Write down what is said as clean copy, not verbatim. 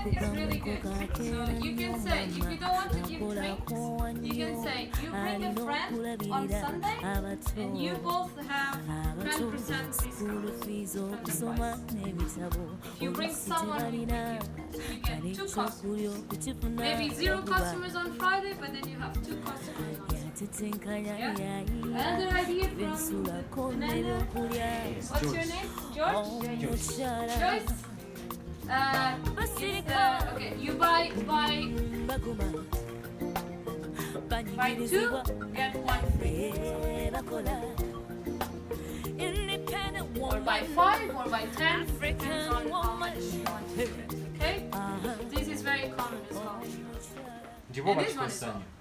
it is really good. So you can say, if you don't want to give drinks, you can say you bring a friend on Sunday and you both have 10% discount. If you bring someone with you, you get 2 customers. Maybe 0 customers on Friday, but then you have 2 customers on Sunday. Yeah? Another idea from Nana. What's your name? George? Joyce? Okay, you buy 2, get 1 free. Or buy 5 or buy 10, depends on how much you want to get. Okay? This is very common as well. Gdzie było And this one is przystanie?